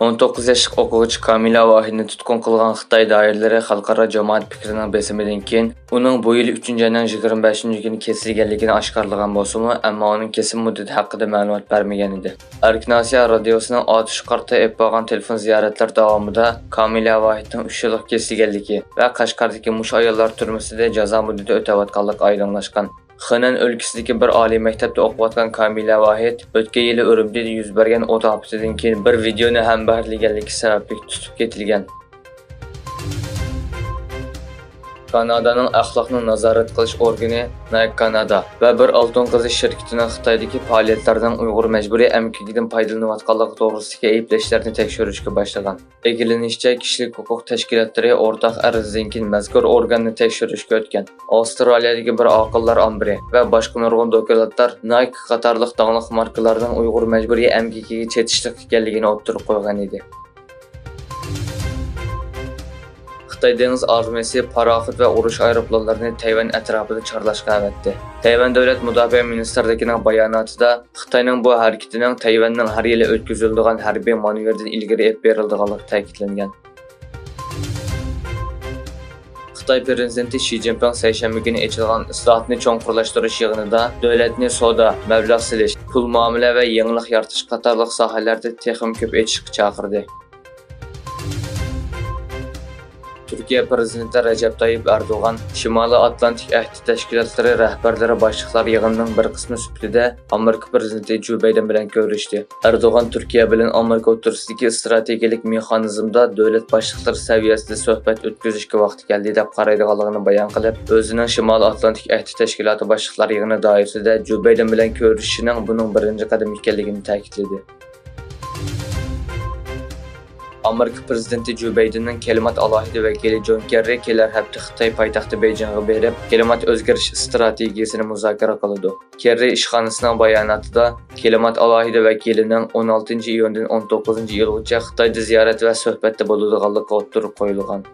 19 yoshlik o'quvchi Kamila Vahidni tutqun qilgan Xitoy doiralari xalqaro jamoat fikrining besimidan keyin uning bu yil 3-oyning 25-kuni kesilganligini oshkorlagan bo'lsa-mu, ammo uning kesim muddati haqida ma'lumot bermagan edi. Erkin-Osiyo radiosining otish qarta bo'lgan telefon ziyoratlar davomida Kamila Vahidning 3 yillik kesilganligi va Qashqardagi mush ayollar turmasida jazo muddati o'tayotganligi oydinlashgan. Xenan o'lkasidagi bir oliy maktabda o'qiyotgan Kamila Vahid o'tgan yili Urumchida yuz bergan o't ofatidan keyin bir videoni ham baharlaganligi sababli tutib ketilgan. Kanadaning axloqni nazorat qilish organi Nike Kanada va bir oltin qizish shirkatining Xitoydagi faoliyatlaridan Uyg'ur majburiy emgakdan foydalanayotganligi to'g'risidagi ayblovlarni tekshirishga boshlagan. Egilinishcha, kishilik huquq tashkilotlari o'rtaq arizdan keyin mazkur organni tekshirishga o'tgan. Avstraliyadagi bir oqillar ombri va boshqa nurg'un do'konlar Nike qatorliq dongli markalarning Uyg'ur majburiy emgakiga chetishlik ekanligini o'ttirib qo'ygan edi. Xitoy dengiz armiyasi paraxod va urush aeroplanlarini Tayvan atrofida chorlashga avatdi. Tayvan davlat mudofaa ministrligining bayonotida Xitoyning bu harakatining Tayvanning har yili o'tkaziladigan harbiy manevrdan ilgari olib berilganligi ta'kidlangan. Xitoy prezidenti Xi Jinping seshanba kuni ochilgan islohotni cho'nqurlashtirish yig'inida davlatni savdo, mablag' silish, pul muomala va yangilik yaratish qatorliq sohalarda texnik ko'p etishga chaqirdi. Türkiye Prezidenti Recep Tayyip Erdoğan, Şimali Atlantik Ahdi Təşkilatları rəhbərləri başlıqlar yığınının bir qismi sübtida Amerika Prezidenti Joe Biden bilan görüşdü. Erdoğan Türkiye bilan Amerika o'rtasidagi strategik mexanizmda davlat başlıqları saviyasida suhbat o'tkazishga vaqti keldi deb qaraydiganligini bayon qilib, o'zining Şimali Atlantik Ahdi Təşkilatı başlıqlar yig'ini doirasida Joe Biden bilan görüşishining buning birinchi qadam ekanligini ta'kidladi. Amerika Prezidenti Joe Biden'ning kelimat alohida vakili John Kerry kelar hafta Xitoy poytaxti Beijingga berib, kelimat o'zgarish strategiyasini muzokara qildi. Kerry ishxonasining bayonotida kelimat alohida vakilining 16 iyundan 19 iyulgacha Xitoyda ziyorat va suhbatda bo'ladiganligi o'ttirib qo'yilgan.